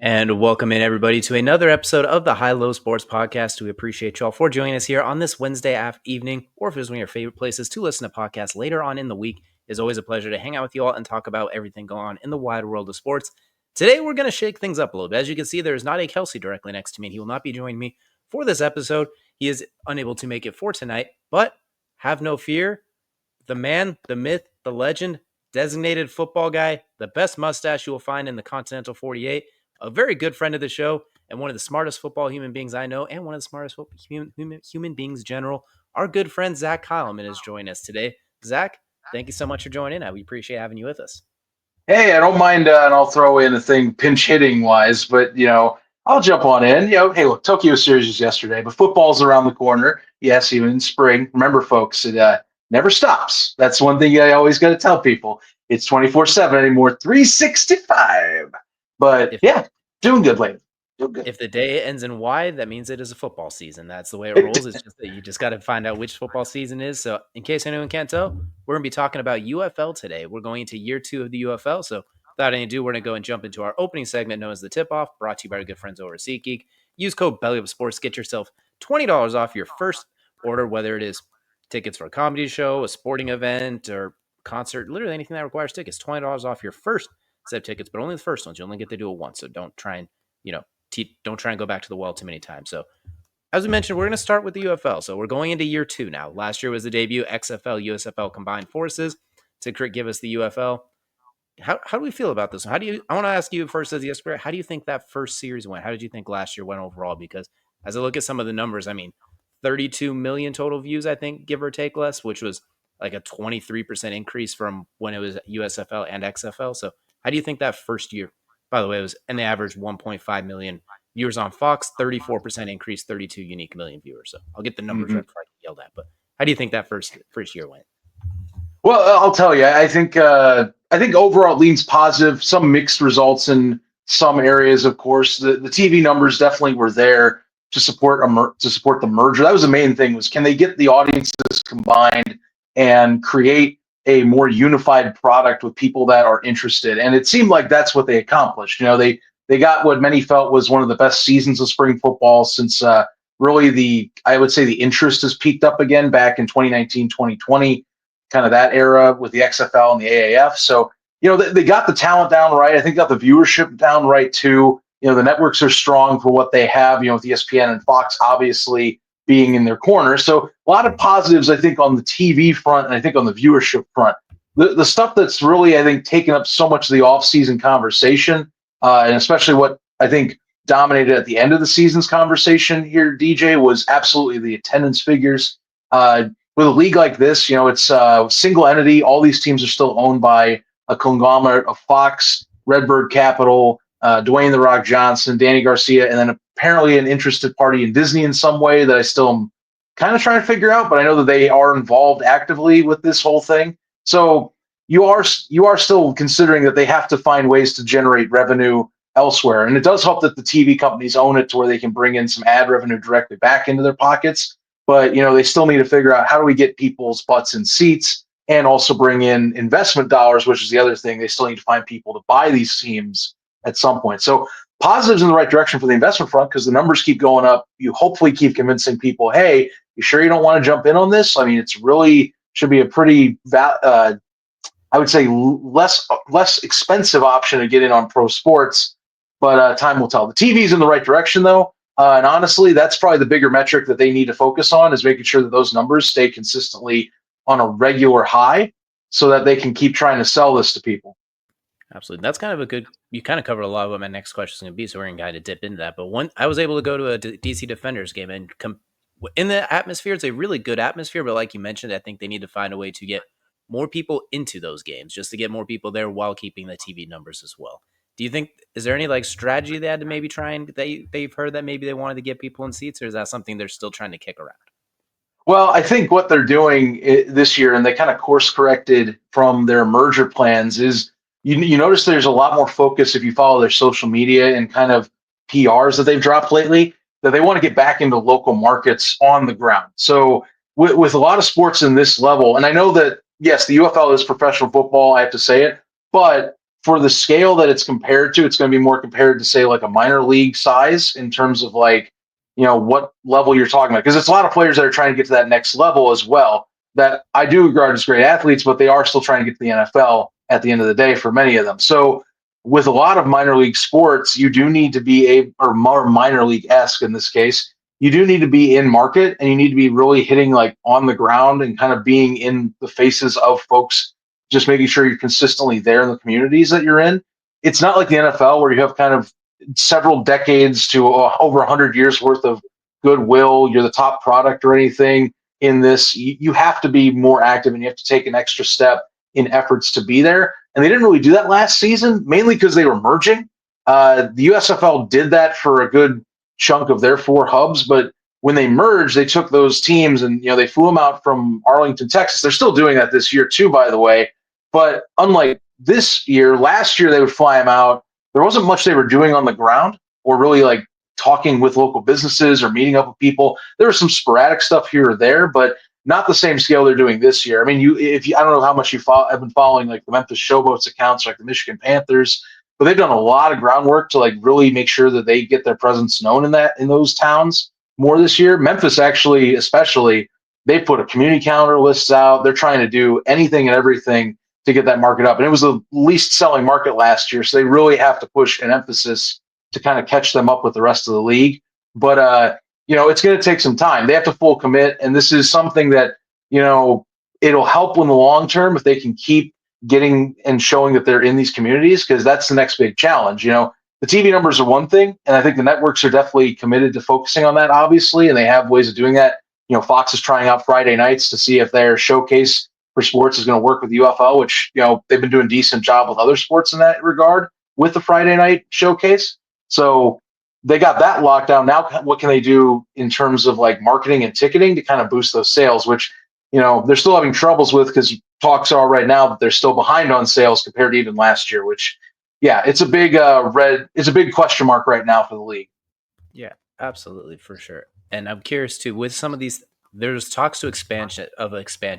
And welcome in, everybody, to another episode of the High Low Sports Podcast. We appreciate y'all for joining us here on this Wednesday evening, or if it's one of your favorite places to listen to podcasts later on in the week. It's always a pleasure to hang out with you all and talk about everything going on in the wide world of sports. Today, we're going to shake things up a little bit. As you can see, there is not a Kelsey directly next to me, and he will not be joining me for this episode. He is unable to make it for tonight, but have no fear. The man, the myth, the legend, designated football guy, the best mustache you will find in the Continental 48, a very good friend of the show, and one of the smartest football human beings I know, and one of the smartest human beings general. Our good friend Zach Keilman is joining us today. Zach, thank you so much for joining in. We appreciate having you with us. Hey, I don't mind, and I'll throw in a thing pinch hitting wise, but I'll jump on in. Hey, look, Tokyo Series was yesterday, but football's around the corner. Yes, even in spring. Remember, folks, it never stops. That's one thing I always got to tell people. It's 24/7 anymore, 365. But yeah, doing good lately. If the day ends in Y, that means it is a football season. That's the way it rolls. It's just that you just got to find out which football season is. So in case anyone can't tell, we're going to be talking about UFL today. We're going into year 2 of the UFL. So without any ado, we're going to go and jump into our opening segment known as the tip-off, brought to you by our good friends over at SeatGeek. Use code BellyUpSports. Get yourself $20 off your first order, whether it is tickets for a comedy show, a sporting event, or concert, literally anything that requires tickets. $20 off your first set of tickets, but only the first ones. You only get to do it once. So don't try and, don't try and go back to the well too many times. So as we mentioned, we're going to start with the UFL. So we're going into year 2 now. Last year was the debut. XFL, USFL combined forces to give us the UFL. How do we feel about this? I want to ask you first as the expert, how do you think that first series went? How did you think last year went overall? Because as I look at some of the numbers, 32 million total views, I think, give or take less, which was like a 23% increase from when it was USFL and XFL. So how do you think that first year, by the way, it was, and they averaged 1.5 million viewers on Fox, 34% increase, 32 unique million viewers. So I'll get the numbers right before I get yelled at. But how do you think that first year went? Well, I'll tell you, I think overall it leans positive. Some mixed results in some areas, of course. The TV numbers definitely were there to support the merger. That was the main thing: was can they get the audiences combined and create a more unified product with people that are interested? And it seemed like that's what they accomplished. They got what many felt was one of the best seasons of spring football since really I would say the interest has peaked up again back in 2019, 2020. Kind of that era with the XFL and the AAF. So, they got the talent down right. I think got the viewership down right too. The networks are strong for what they have, with ESPN and Fox obviously being in their corner. So a lot of positives, I think, on the TV front and I think on the viewership front. The stuff that's really, I think, taken up so much of the offseason conversation, and especially what I think dominated at the end of the season's conversation here, DJ, was absolutely the attendance figures. With a league like this, it's a single entity. All these teams are still owned by a conglomerate of Fox, Redbird Capital, Dwayne "The Rock" Johnson, Danny Garcia, and then apparently an interested party in Disney in some way that I still am kind of trying to figure out, but I know that they are involved actively with this whole thing. So you are still considering that they have to find ways to generate revenue elsewhere. And it does help that the TV companies own it to where they can bring in some ad revenue directly back into their pockets. But, they still need to figure out how do we get people's butts in seats and also bring in investment dollars, which is the other thing. They still need to find people to buy these teams at some point. So positives in the right direction for the investment front because the numbers keep going up. You hopefully keep convincing people, hey, you sure you don't want to jump in on this? It's really should be a pretty, I would say, less expensive option to get in on pro sports. But time will tell. The TV's in the right direction, though. And honestly, that's probably the bigger metric that they need to focus on is making sure that those numbers stay consistently on a regular high so that they can keep trying to sell this to people. Absolutely. That's kind of you kind of covered a lot of what my next question is going to be, so we're going to kind of dip into that. But I was able to go to a DC Defenders game and in the atmosphere, it's a really good atmosphere, but like you mentioned, I think they need to find a way to get more people into those games just to get more people there while keeping the TV numbers as well. Do you think, is there any strategy they had to maybe try and they've heard that maybe they wanted to get people in seats, or is that something they're still trying to kick around? Well, I think what they're doing this year, and they kind of course corrected from their merger plans, is you notice there's a lot more focus if you follow their social media and kind of PRs that they've dropped lately, that they want to get back into local markets on the ground. So with a lot of sports in this level, and I know that, yes, the UFL is professional football, I have to say it, but for the scale that it's compared to, it's going to be more compared to say like a minor league size in terms of like, what level you're talking about. Because it's a lot of players that are trying to get to that next level as well that I do regard as great athletes, but they are still trying to get to the NFL at the end of the day for many of them. So with a lot of minor league sports, you do need to be or more minor league esque in this case, you do need to be in market and you need to be really hitting like on the ground and kind of being in the faces of folks, just making sure you're consistently there in the communities that you're in. It's not like the NFL where you have kind of several decades to over 100 years worth of goodwill. You're the top product or anything in this. You have to be more active and you have to take an extra step in efforts to be there. And they didn't really do that last season, mainly because they were merging. The USFL did that for a good chunk of their 4 hubs, but when they merged, they took those teams and they flew them out from Arlington, Texas. They're still doing that this year too, by the way. But unlike this year, last year they would fly them out. There wasn't much they were doing on the ground or really like talking with local businesses or meeting up with people. There was some sporadic stuff here or there, but not the same scale they're doing this year. I mean, I don't know how much have been following like the Memphis Showboats accounts, like the Michigan Panthers, but they've done a lot of groundwork to like really make sure that they get their presence known in those towns more this year. Memphis actually, especially, they put a community calendar lists out. They're trying to do anything and everything to get that market up. And it was the least selling market last year. So they really have to push an emphasis to kind of catch them up with the rest of the league. But, it's going to take some time. They have to full commit. And this is something that, it'll help in the long term if they can keep getting and showing that they're in these communities, because that's the next big challenge. The TV numbers are one thing. And I think the networks are definitely committed to focusing on that, obviously. And they have ways of doing that. Fox is trying out Friday nights to see if their showcase for sports is going to work with UFL, which they've been doing a decent job with other sports in that regard with the Friday night showcase. So they got that locked down. Now, what can they do in terms of like marketing and ticketing to kind of boost those sales, which they're still having troubles with, because talks are right now that they're still behind on sales compared to even last year. Which, yeah, it's a big it's a big question mark right now for the league. Yeah, absolutely, for sure. And I'm curious too, with some of these, there's talks to expansion.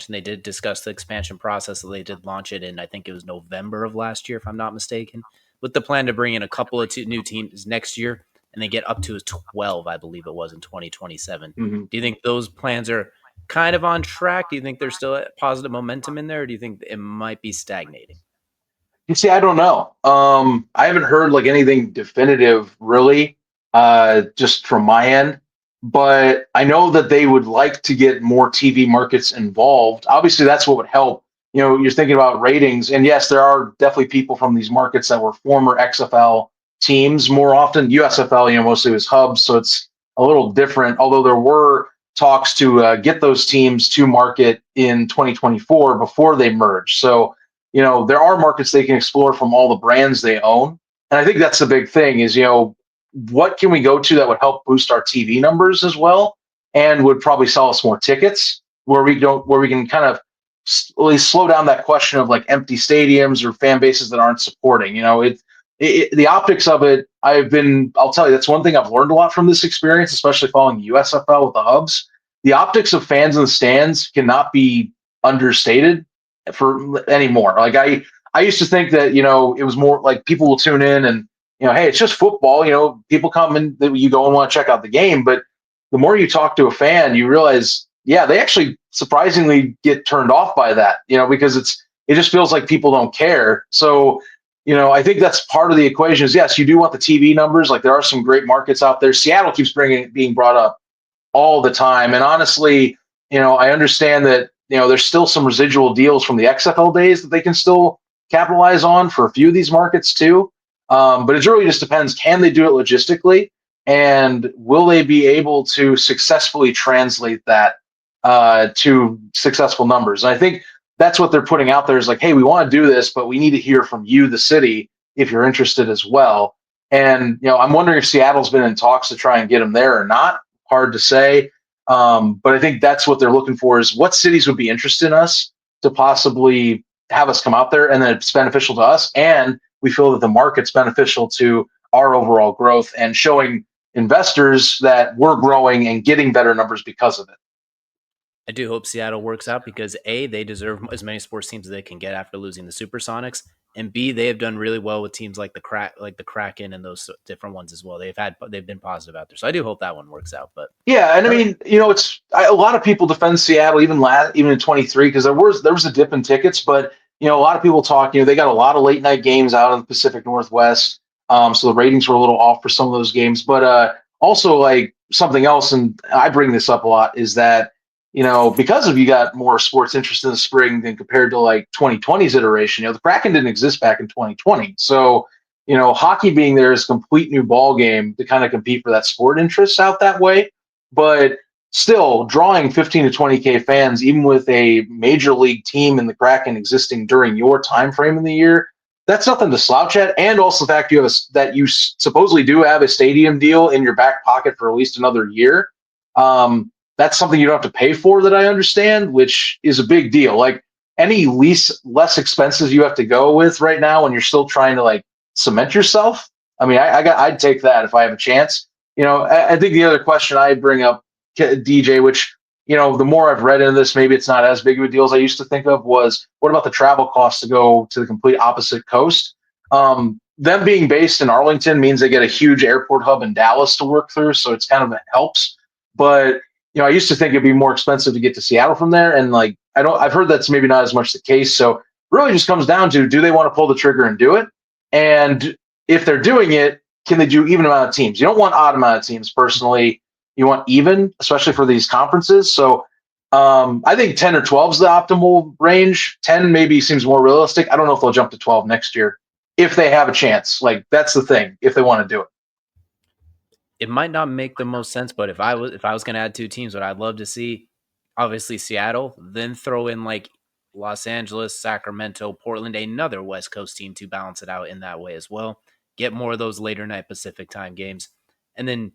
They did discuss the expansion process. So they did launch it in, I think it was November of last year, if I'm not mistaken, with the plan to bring in a couple of new teams next year and they get up to 12, I believe it was in 2027. Mm-hmm. Do you think those plans are kind of on track? Do you think there's still a positive momentum in there, or do you think it might be stagnating? You see, I don't know. I haven't heard like anything definitive really, just from my end. But I know that they would like to get more TV markets involved. Obviously, that's what would help. You're thinking about ratings, and yes, there are definitely people from these markets that were former XFL teams. More often, USFL, mostly was hubs, so it's a little different. Although there were talks to get those teams to market in 2024 before they merged. So there are markets they can explore from all the brands they own. And I think that's the big thing is, what can we go to that would help boost our TV numbers as well and would probably sell us more tickets where we can kind of at least slow down that question of like empty stadiums or fan bases that aren't supporting. The optics of it, I'll tell you, that's one thing I've learned a lot from this experience, especially following the USFL with the hubs. The optics of fans in the stands cannot be understated for anymore. Like I used to think that it was more like people will tune in and hey, it's just football. People come and you go and want to check out the game, but the more you talk to a fan, you realize they actually surprisingly get turned off by that. Because it just feels like people don't care. So I think that's part of the equation. Is yes, you do want the TV numbers. Like there are some great markets out there. Seattle keeps being brought up all the time, and honestly, I understand that there's still some residual deals from the XFL days that they can still capitalize on for a few of these markets too. But it really just depends. Can they do it logistically? And will they be able to successfully translate that to successful numbers? And I think that's what they're putting out there is like, hey, we want to do this, but we need to hear from you, the city, if you're interested as well. And, I'm wondering if Seattle's been in talks to try and get them there or not. Hard to say. But I think that's what they're looking for is what cities would be interested in us to possibly have us come out there, and then it's beneficial to us. And we feel that the market's beneficial to our overall growth and showing investors that we're growing and getting better numbers because of it. I do hope Seattle works out because A, they deserve as many sports teams as they can get after losing the Supersonics. and B, they have done really well with teams like the Kraken, and those different ones as well. They've been positive out there, so I do hope that one works out. But Yeah, and I mean, a lot of people defend Seattle even in 23 because there was a dip in tickets, but a lot of people talk. They got a lot of late night games out in the Pacific Northwest, so the ratings were a little off for some of those games. But also, like something else, and I bring this up a lot, is that because of you got more sports interest in the spring than compared to like 2020's iteration. The Kraken didn't exist back in 2020, so hockey being there is a complete new ball game to kind of compete for that sport interest out that way. But still, drawing 15 to 20K fans, even with a major league team in the Kraken existing during your time frame in the year, that's nothing to slouch at. And also the fact that you supposedly do have a stadium deal in your back pocket for at least another year. That's something you don't have to pay for, that I understand, which is a big deal. Like any less expenses you have to go with right now when you're still trying to like cement yourself. I mean, I'd take that if I have a chance. I think the other question I bring up, DJ, which the more I've read into this, maybe it's not as big of a deal as I used to think of, was what about the travel costs to go to the complete opposite coast? Them being based in Arlington means they get a huge airport hub in Dallas to work through, so it's kind of it helps. But I used to think it'd be more expensive to get to Seattle from there, and like I've heard that's maybe not as much the case. So really, just comes down to, do they want to pull the trigger and do it? And if they're doing it, can they do even amount of teams? You don't want odd amount of teams, personally. You want even, especially for these conferences. So I think 10 or 12 is the optimal range. 10 maybe seems more realistic. I don't know if they'll jump to 12 next year if they have a chance. Like, that's the thing, if they want to do it. it might not make the most sense. But if I was going to add two teams, what I'd love to see, obviously Seattle, then throw in like Los Angeles, Sacramento, Portland, another West Coast team to balance it out in that way as well. Get more of those later night Pacific time games, and then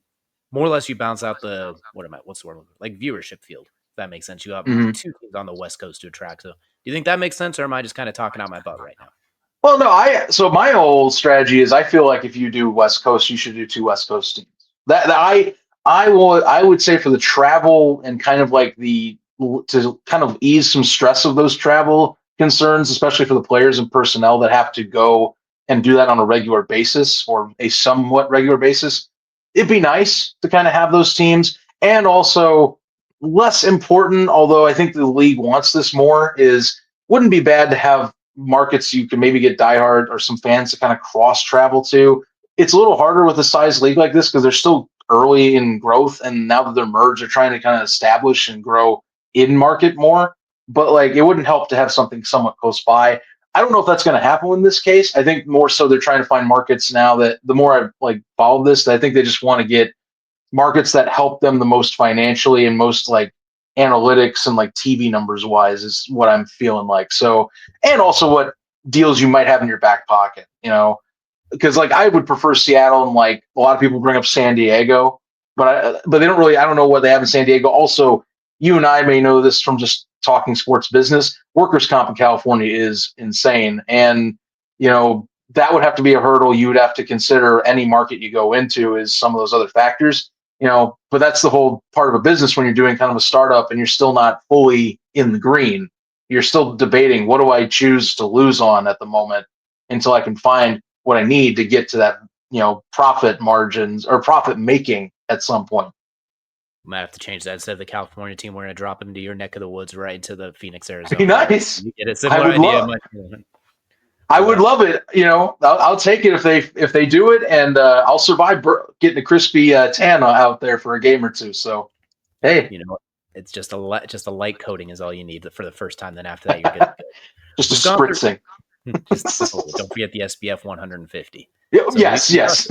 more or less you balance out what's the word, like viewership field. If that makes sense. You have Mhm. two teams on the West Coast to attract. So do you think that makes sense, or am I just kind of talking out my butt right now? Well, no, so my whole strategy is, I feel like if you do West Coast, you should do two West Coast teams. That I would say, for the travel and kind of like to kind of ease some stress of those travel concerns, especially for the players and personnel that have to go and do that on a regular basis, or a somewhat regular basis. It'd be nice to kind of have those teams. And also, less important, although I think the league wants this more, is wouldn't be bad to have markets you can maybe get diehard or some fans to kind of cross travel to. It's a little harder with a size league like this because they're still early in growth, and now that they're merged, they're trying to kind of establish and grow in market more. But like, it wouldn't help to have something somewhat close by. I don't know if that's going to happen in this case. I think more so they're trying to find markets now, that the more I've like followed this, that I think they just want to get markets that help them the most financially and most like analytics and like TV numbers wise, is what I'm feeling like. So, and also what deals you might have in your back pocket, because like I would prefer Seattle, and like a lot of people bring up San Diego, but they don't really. I don't know what they have in San Diego. Also, you and I may know this from just talking sports business. Workers' comp in California is insane, and that would have to be a hurdle you would have to consider any market you go into, is some of those other factors. But that's the whole part of a business when you're doing kind of a startup and you're still not fully in the green. You're still debating, what do I choose to lose on at the moment, until I can find what I need to get to that, profit margins or profit making at some point. Might have to change that. Instead of the California team, we're going to drop into your neck of the woods, right into the Phoenix, Be Arizona area. nice. You get a I similar would idea. love. I would But love it. I'll take it if they do it, and I'll survive getting a crispy tan out there for a game or two. So, hey, you know, it's just a light coating is all you need for the first time. Then after that, you're good to go. just a We've gone through spritzing. just don't forget the SPF 150. So Yes, yes.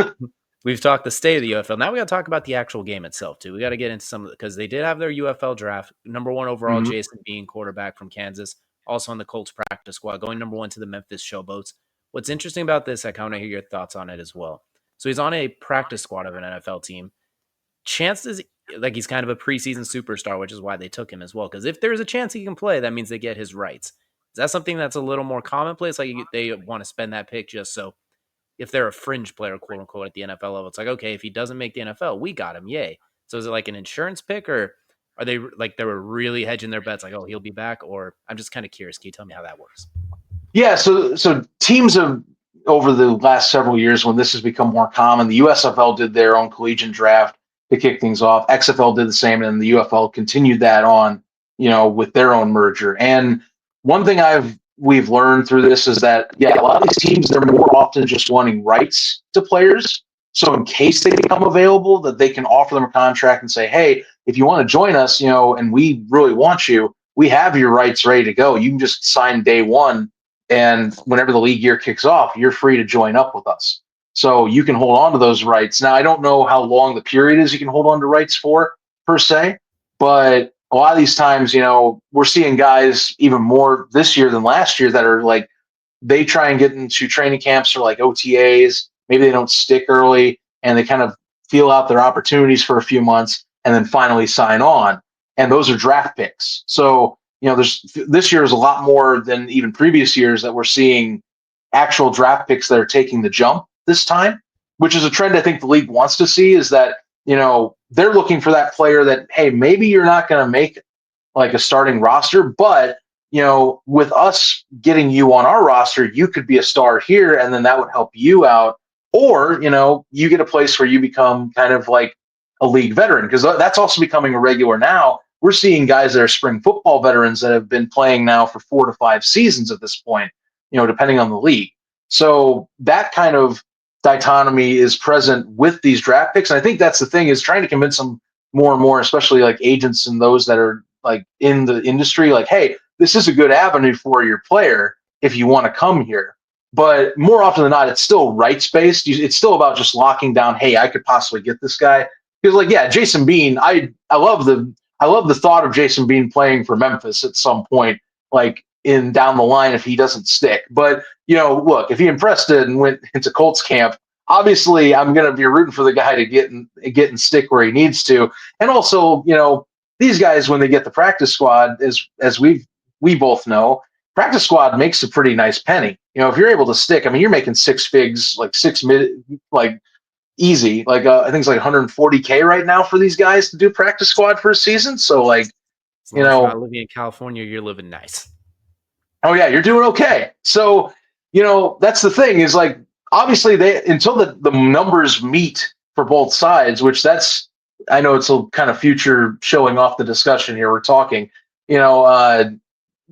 we've talked the state of the UFL. Now we got to talk about the actual game itself too. We got to get into some of it, because they did have their UFL draft. Number one overall, Mhm. Jason Bean, quarterback from Kansas, also on the Colts practice squad, going number one to the Memphis Showboats. What's interesting about this, I kind of hear your thoughts on it as well. So he's on a practice squad of an NFL team. Chances, like, he's kind of a preseason superstar, which is why they took him as well. Because if there's a chance he can play, that means they get his rights. Is that something that's a little more commonplace? Like, they want to spend that pick just so if they're a fringe player, quote unquote, at the NFL level, it's like, okay, if he doesn't make the NFL, we got him, yay. So is it like an insurance pick, or are they were really hedging their bets, like, oh, he'll be back? Or I'm just kind of curious. Can you tell me how that works? Yeah, so teams have over the last several years when this has become more common, the USFL did their own collegiate draft to kick things off. XFL did the same, and the UFL continued that on, with their own merger. And one thing we've learned through this is that a lot of these teams they're more often just wanting rights to players. So in case they become available, that they can offer them a contract and say, hey, if you want to join us, and we really want you, we have your rights ready to go. You can just sign day one and whenever the league year kicks off, you're free to join up with us. So you can hold on to those rights. Now, I don't know how long the period is you can hold on to rights for, per se, but a lot of these times, we're seeing guys even more this year than last year that are like, they try and get into training camps or like OTAs. Maybe they don't stick early and they kind of feel out their opportunities for a few months and then finally sign on. And those are draft picks. So, there's this year is a lot more than even previous years that we're seeing actual draft picks that are taking the jump this time, which is a trend I think the league wants to see is that, they're looking for that player that, hey, maybe you're not going to make like a starting roster, but with us getting you on our roster, you could be a star here, and then that would help you out. Or, you get a place where you become kind of like a league veteran, because that's also becoming a regular now. We're seeing guys that are spring football veterans that have been playing now for 4 to 5 seasons at this point, depending on the league. So that kind of dichotomy is present with these draft picks. And I think that's the thing is trying to convince them more and more, especially like agents and those that are like in the industry, like, hey, this is a good avenue for your player if you want to come here. But more often than not, it's still rights based. It's still about just locking down, hey, I could possibly get this guy. Because like, yeah, Jason Bean, I love the thought of Jason Bean playing for Memphis at some point, like in down the line if he doesn't stick. But look, if he impressed it and went into Colts camp, obviously I'm going to be rooting for the guy to get and stick where he needs to. And also, these guys when they get the practice squad, as we both know, practice squad makes a pretty nice penny. If you're able to stick, I mean, you're making six figs, like like easy. Like I think it's like 140K right now for these guys to do practice squad for a season. So like, As long as you're not living in California, you're living nice. oh yeah, you're doing okay. So, that's the thing is like obviously they until the numbers meet for both sides, which I know it's a kind of future showing off the discussion here. We're talking,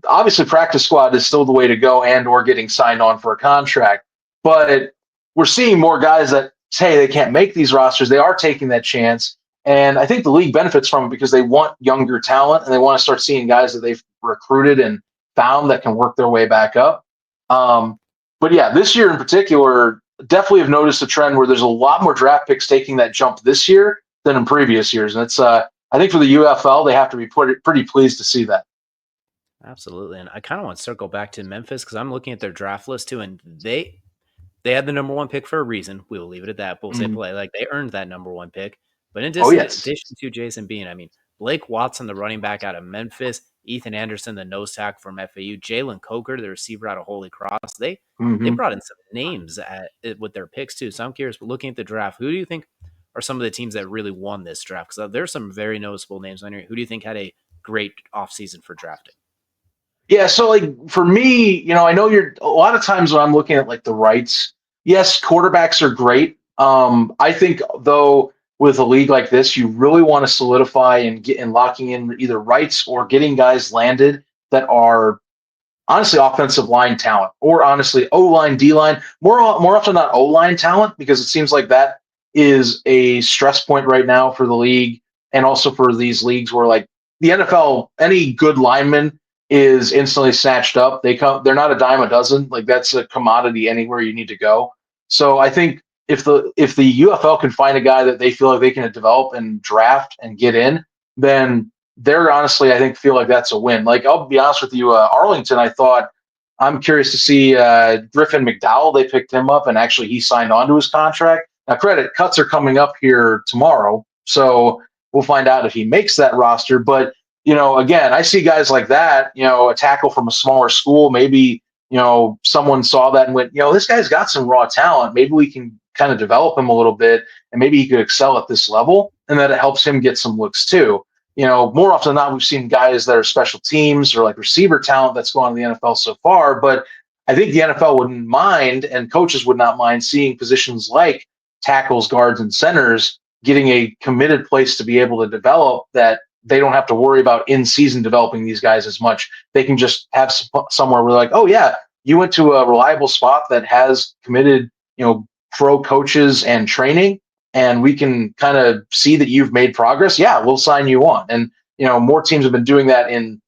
obviously practice squad is still the way to go and or getting signed on for a contract. But we're seeing more guys that say they can't make these rosters. They are taking that chance. And I think the league benefits from it because they want younger talent and they want to start seeing guys that they've recruited and found that can work their way back up. But yeah, this year in particular, definitely have noticed a trend where there's a lot more draft picks taking that jump this year than in previous years. And it's, I think for the UFL, they have to be pretty pleased to see that. Absolutely. And I kind of want to circle back to Memphis because I'm looking at their draft list too, and they had the number one pick for a reason. We will leave it at that. But we'll say play like they earned that number one pick. But in Oh, yes. addition to Jason Bean, I mean, Blake Watson, the running back out of Memphis, Ethan Anderson, the nose tackle from FAU, Jalen Coker, the receiver out of Holy Cross. They Mm-hmm. brought in some names with their picks too. So I'm curious, but looking at the draft, who do you think are some of the teams that really won this draft? Because there's some very noticeable names on here. Who do you think had a great offseason for drafting? Yeah, so like for me, I know you're a lot of times when I'm looking at like the rights, yes, quarterbacks are great. I think though with a league like this, you really want to solidify and get and locking in either rights or getting guys landed that are honestly offensive line talent or honestly O line, D line, more often not O line talent because it seems like that is a stress point right now for the league and also for these leagues where like the NFL, any good lineman is instantly snatched up. They're not a dime a dozen. Like that's a commodity anywhere you need to go. So I think if the UFL can find a guy that they feel like they can develop and draft and get in, then they're honestly, I think, feel like that's a win. Like, I'll be honest with you, Arlington, I thought I'm curious to see Griffin McDowell. They picked him up, and actually he signed on to his contract. Now, credit cuts are coming up here tomorrow, so we'll find out if he makes that roster. But again, I see guys like that. A tackle from a smaller school, maybe someone saw that and went, this guy's got some raw talent. Maybe we can kind of develop him a little bit, and maybe he could excel at this level, and that it helps him get some looks too. More often than not, we've seen guys that are special teams or like receiver talent that's gone to the NFL so far. But I think the NFL wouldn't mind, and coaches would not mind seeing positions like tackles, guards, and centers getting a committed place to be able to develop, that they don't have to worry about in season developing these guys as much. They can just have somewhere where, like, oh yeah, you went to a reliable spot that has committed, pro coaches and training, and we can kind of see that you've made progress. Yeah, we'll sign you on. And more teams have been doing that in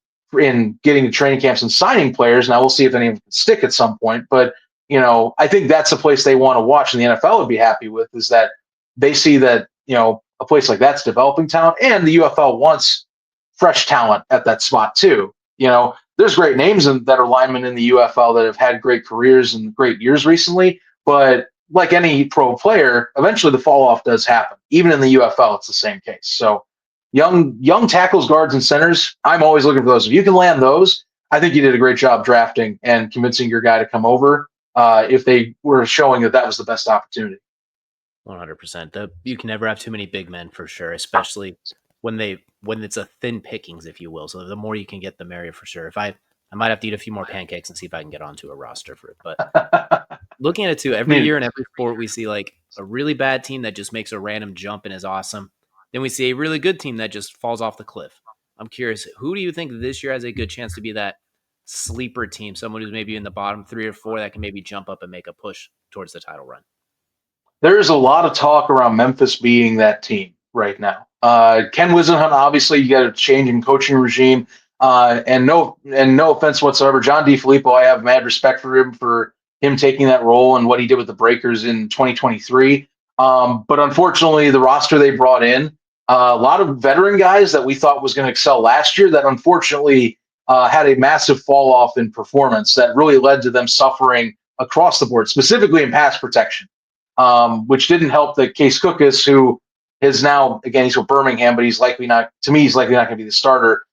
getting to training camps and signing players. Now we'll see if any of them can stick at some point. But I think that's a place they want to watch, and the NFL would be happy with, is that they see that a place like that's developing talent, and the UFL wants fresh talent at that spot too. There's great names that are linemen in the UFL that have had great careers and great years recently, but like any pro player, eventually the fall off does happen. Even in the UFL, it's the same case. So young tackles, guards, and centers, I'm always looking for those. If you can land those, I think you did a great job drafting and convincing your guy to come over, if they were showing that was the best opportunity. 100%. You can never have too many big men, for sure, especially when it's a thin pickings, if you will. So the more you can get, the merrier, for sure. I might have to eat a few more pancakes and see if I can get onto a roster for it. But looking at it too, every year in every sport, we see like a really bad team that just makes a random jump and is awesome. Then we see a really good team that just falls off the cliff. I'm curious, who do you think this year has a good chance to be that sleeper team, someone who's maybe in the bottom 3 or 4 that can maybe jump up and make a push towards the title run? There's a lot of talk around Memphis being that team right now. Ken Wisenhunt, obviously, you got a change in coaching regime, and no offense whatsoever, John DeFilippo, I have mad respect for him taking that role and what he did with the Breakers in 2023. But unfortunately, the roster they brought in, a lot of veteran guys that we thought was going to excel last year, that unfortunately had a massive fall off in performance that really led to them suffering across the board, specifically in pass protection. Which didn't help the Case Cookus, who is now, again, he's with Birmingham, but he's likely not going to be the starter.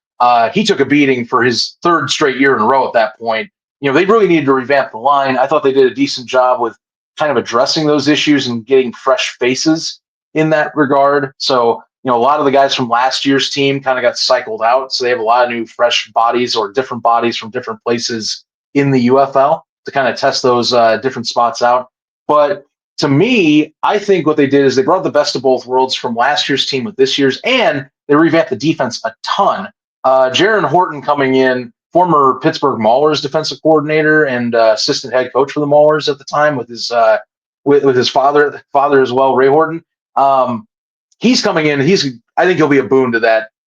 He took a beating for his 3rd straight year in a row at that point. They really needed to revamp the line. I thought they did a decent job with kind of addressing those issues and getting fresh faces in that regard. So, a lot of the guys from last year's team kind of got cycled out. So they have a lot of new fresh bodies, or different bodies from different places in the UFL, to kind of test those different spots out. But to me, I think what they did is they brought the best of both worlds from last year's team with this year's, and they revamped the defense a ton. Jaron Horton coming in, former Pittsburgh Maulers defensive coordinator and assistant head coach for the Maulers at the time, with his father as well, Ray Horton. He's coming in. I think he'll be a boon to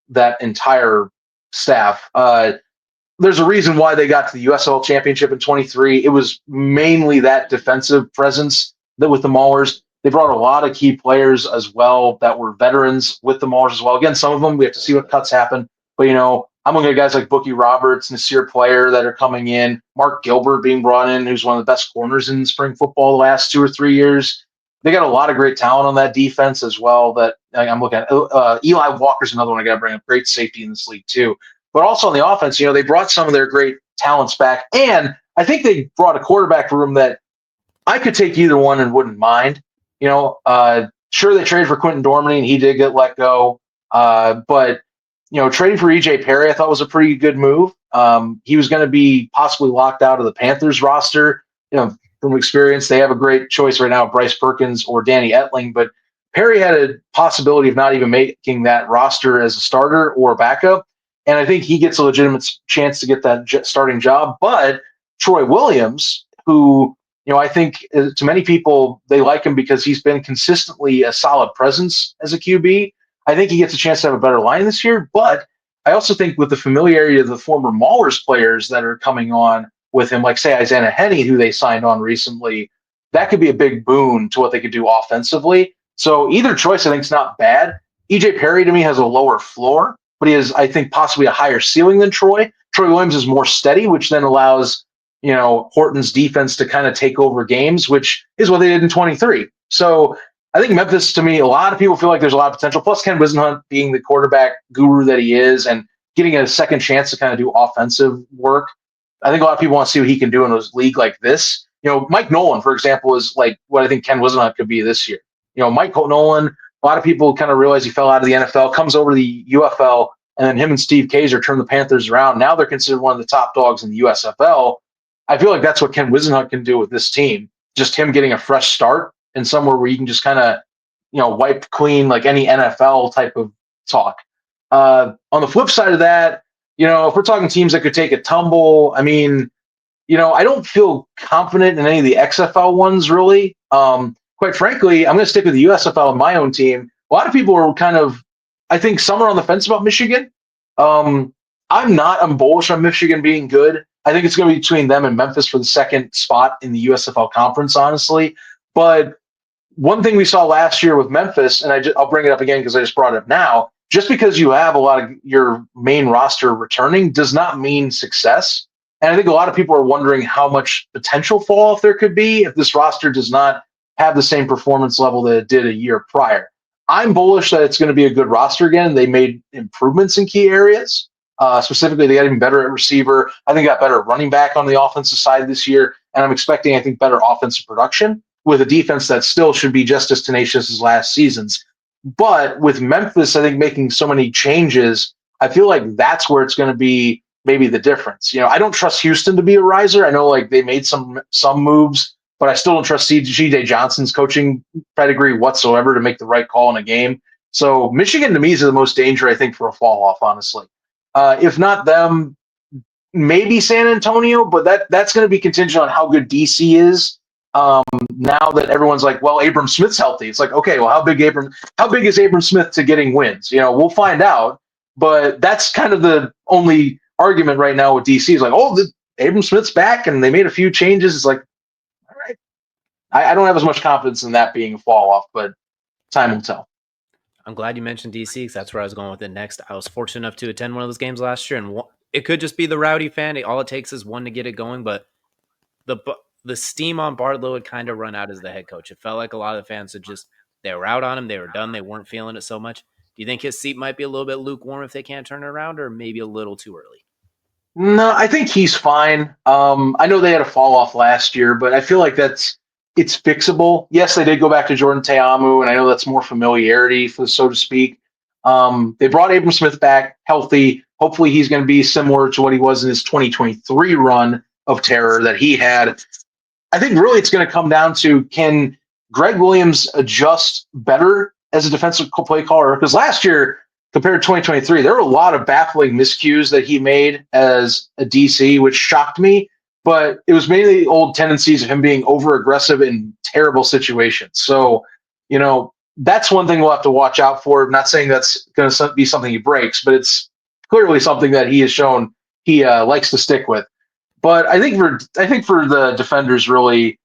that entire staff. There's a reason why they got to the USL Championship in 23. It was mainly that defensive presence that with the Maulers. They brought a lot of key players as well that were veterans with the Maulers as well. Again, some of them, we have to see what cuts happen. But, I'm looking at guys like Bookie Roberts, Nasir Player that are coming in, Mark Gilbert being brought in, who's one of the best corners in spring football the last 2 or 3 years. They got a lot of great talent on that defense as well that I'm looking at. Eli Walker's another one I got to bring up. Great safety in this league too. But also on the offense, they brought some of their great talents back. And I think they brought a quarterback room that I could take either one and wouldn't mind. Sure, they traded for Quentin Dormany and he did get let go. But trading for EJ Perry, I thought was a pretty good move. He was going to be possibly locked out of the Panthers roster. From experience, they have a great choice right now, Bryce Perkins or Danny Etling. But Perry had a possibility of not even making that roster as a starter or a backup. And I think he gets a legitimate chance to get that starting job. But Troy Williams, who, I think to many people, they like him because he's been consistently a solid presence as a QB. I think he gets a chance to have a better line this year. But I also think with the familiarity of the former Maulers players that are coming on with him, like, say, Isaiah Henney, who they signed on recently, that could be a big boon to what they could do offensively. So either choice, I think, is not bad. EJ Perry, to me, has a lower floor, but he has, I think, possibly a higher ceiling than Troy. Troy Williams is more steady, which then allows Horton's defense to kind of take over games, which is what they did in 23. So I think Memphis, to me, a lot of people feel like there's a lot of potential. Plus Ken Wisenhunt being the quarterback guru that he is and getting a second chance to kind of do offensive work. I think a lot of people want to see what he can do in a league like this. Mike Nolan, for example, is like what I think Ken Wisenhunt could be this year. Mike Nolan, a lot of people kind of realize he fell out of the NFL, comes over to the UFL, and then him and Steve Kaiser turn the Panthers around. Now they're considered one of the top dogs in the USFL. I feel like that's what Ken Wisenhunt can do with this team. Just him getting a fresh start and somewhere where you can just kind of, wipe clean like any NFL type of talk. On the flip side of that, if we're talking teams that could take a tumble, I mean, I don't feel confident in any of the XFL ones really. Quite frankly, I'm going to stick with the USFL and my own team. A lot of people are kind of, I think, some are on the fence about Michigan. Um, I'm not. I'm bullish on Michigan being good. I think it's going to be between them and Memphis for the second spot in the USFL conference, honestly. But one thing we saw last year with Memphis, and I'll bring it up again because I just brought it up now. Just because you have a lot of your main roster returning does not mean success. And I think a lot of people are wondering how much potential fall off there could be if this roster does not have the same performance level that it did a year prior. I'm bullish that it's going to be a good roster again. They made improvements in key areas. Specifically, they got even better at receiver. I think got better running back on the offensive side this year. And I'm expecting, I think, better offensive production with a defense that still should be just as tenacious as last season's. But with Memphis, I think making so many changes, I feel like that's where it's going to be maybe the difference. I don't trust Houston to be a riser. I know like they made some moves, but I still don't trust CJ Johnson's coaching pedigree whatsoever to make the right call in a game. So Michigan to me is the most danger, I think, for a fall off, honestly. If not them, maybe San Antonio, but that's going to be contingent on how good DC is. Now that everyone's like, well, Abram Smith's healthy, it's like, okay, well, how big is Abram Smith to getting wins? We'll find out. But that's kind of the only argument right now with DC is like, oh, Abram Smith's back and they made a few changes. It's like, all right, I don't have as much confidence in that being a fall off, but time will tell. I'm glad you mentioned DC because that's where I was going with it next. I was fortunate enough to attend one of those games last year, and it could just be the rowdy fan. All it takes is one to get it going, but the steam on Barlow had kind of run out as the head coach. It felt like a lot of the fans they were out on him. They were done. They weren't feeling it so much. Do you think his seat might be a little bit lukewarm if they can't turn it around, or maybe a little too early? No, I think he's fine. I know they had a fall off last year, but I feel like it's fixable. Yes, they did go back to Jordan Teamu, and I know that's more familiarity, so to speak. They brought Abram Smith back healthy. Hopefully, he's going to be similar to what he was in his 2023 run of terror that he had. I think really it's going to come down to, can Greg Williams adjust better as a defensive play caller? Because last year, compared to 2023, there were a lot of baffling miscues that he made as a DC, which shocked me. But it was mainly old tendencies of him being over aggressive in terrible situations. So, that's one thing we'll have to watch out for. I'm not saying that's going to be something he breaks, but it's clearly something that he has shown he likes to stick with. But I think for the defenders, really,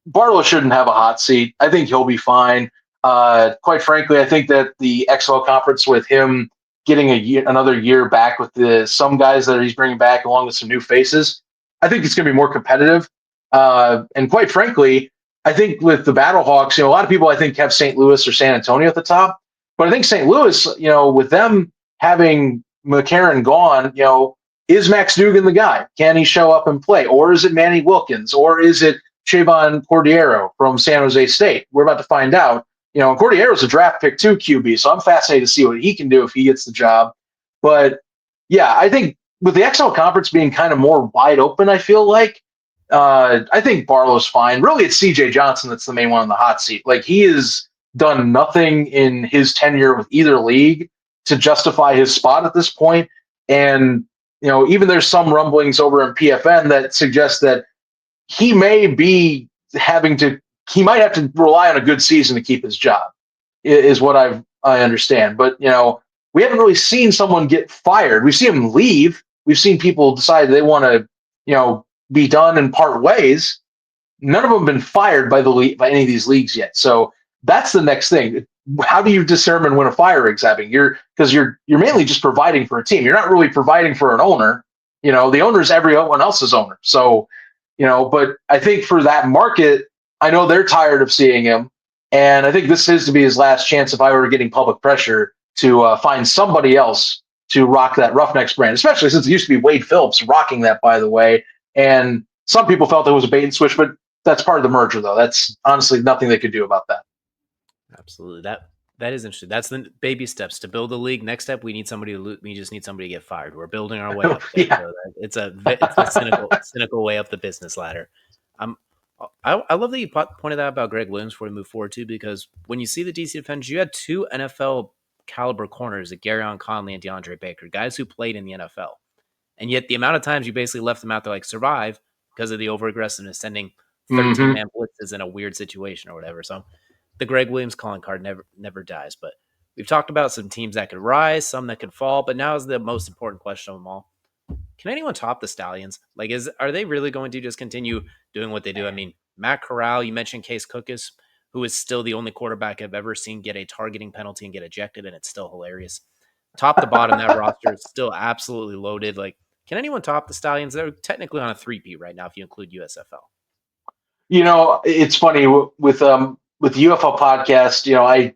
Barlow shouldn't have a hot seat. I think he'll be fine. Quite frankly, I think that the XFL conference with him getting another year back with some guys that he's bringing back along with some new faces, I think it's going to be more competitive. And quite frankly, I think with the Battlehawks, a lot of people I think have St. Louis or San Antonio at the top, but I think St. Louis, with them having McCarron gone, is Max Dugan the guy? Can he show up and play? Or is it Manny Wilkins? Or is it Chavon Cordiero from San Jose State? We're about to find out. Cordiero's a draft pick too, QB, so I'm fascinated to see what he can do if he gets the job. But yeah, I think with the XL conference being kind of more wide open, I feel like I think Barlow's fine. Really, it's CJ Johnson that's the main one on the hot seat. Like, he has done nothing in his tenure with either league to justify his spot at this point. And even there's some rumblings over in PFN that suggest that he may be he might have to rely on a good season to keep his job, is what I understand. But, we haven't really seen someone get fired. We've seen him leave. We've seen people decide they want to, be done and part ways. None of them have been fired by by any of these leagues yet. So that's the next thing. How do you determine when a fire is happening? Because you're mainly just providing for a team. You're not really providing for an owner. The owner is everyone else's owner. So, but I think for that market, I know they're tired of seeing him. And I think this is to be his last chance if I were getting public pressure to find somebody else to rock that Roughnecks brand, especially since it used to be Wade Phillips rocking that, by the way. And some people felt it was a bait and switch, but that's part of the merger, though. That's honestly nothing they could do about that. Absolutely. That is interesting. That's the baby steps to build the league. Next step, we need somebody to we just need somebody to get fired. We're building our way up there. Yeah. So it's a cynical way up the business ladder. Um, I love that you pointed out about Greg Williams before we move forward too, because when you see the DC Defenders, you had two NFL caliber corners, like Garyon Conley and DeAndre Baker, guys who played in the NFL, and yet the amount of times you basically left them out there like survive because of the over aggressiveness, sending 13 Hmm. man blitzes in a weird situation or whatever. So the Greg Williams calling card never dies. But we've talked about some teams that could rise, some that could fall. But now is the most important question of them all. Can anyone top the Stallions? Like, are they really going to just continue doing what they do? I mean, Matt Corral, you mentioned Case Cookus, who is still the only quarterback I've ever seen get a targeting penalty and get ejected, and it's still hilarious. Top to bottom, that roster is still absolutely loaded. Like, can anyone top the Stallions? They're technically on a three-peat right now if you include USFL. It's funny with the UFL podcast. I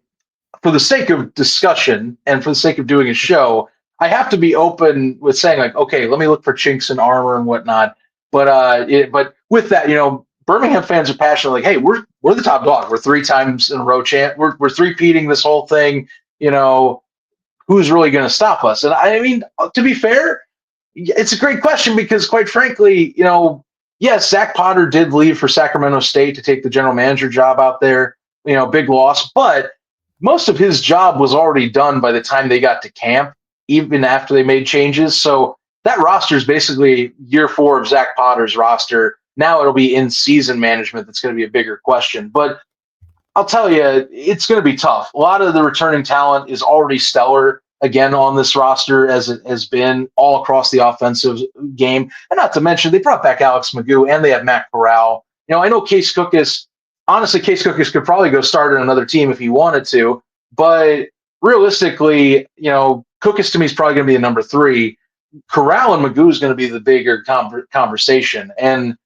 for the sake of discussion and for the sake of doing a show, I have to be open with saying like, okay, let me look for chinks in armor and whatnot. But with that, Birmingham fans are passionate. Like, hey, we're the top dog. We're 3 times in a row champ. We're three-peating this whole thing. Who's really going to stop us? And I mean, to be fair, it's a great question because, quite frankly, yes, Zach Potter did leave for Sacramento State to take the general manager job out there. Big loss, but most of his job was already done by the time they got to camp, even after they made changes. So that roster is basically year 4 of Zach Potter's roster. Now it'll be in season management that's going to be a bigger question. But I'll tell you, it's going to be tough. A lot of the returning talent is already stellar again on this roster, as it has been all across the offensive game. And not to mention, they brought back Alex Magoo and they have Matt Corral. I know Case Cookus, honestly, Case Cookus could probably go start on another team if he wanted to. But realistically, Cookus to me is probably going to be the number 3. Corral and Magoo is going to be the bigger conversation. And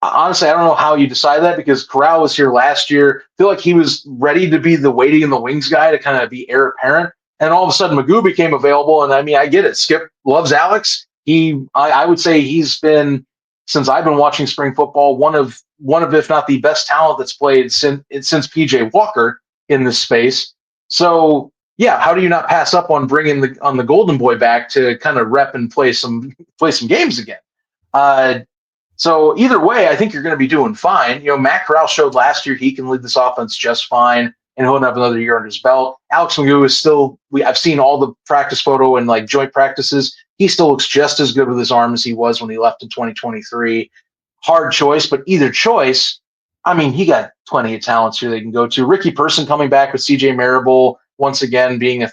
honestly, I don't know how you decide that because Corral was here last year. I feel like he was ready to be the waiting in the wings guy to kind of be heir apparent. And all of a sudden, Magoo became available. And I mean, I get it. Skip loves Alex. I would say he's been, since I've been watching spring football, one of if not the best talent that's played since PJ Walker in this space. So yeah, how do you not pass up on bringing the Golden Boy back to kind of rep and play some games again? So either way, I think you're going to be doing fine. Matt Corral showed last year he can lead this offense just fine, and he'll have another year under his belt. Alex Magoo is still. I've seen all the practice photo and like joint practices. He still looks just as good with his arm as he was when he left in 2023. Hard choice, but either choice, I mean, he got plenty of talents here they can go to. Ricky Person coming back with C.J. Marable once again being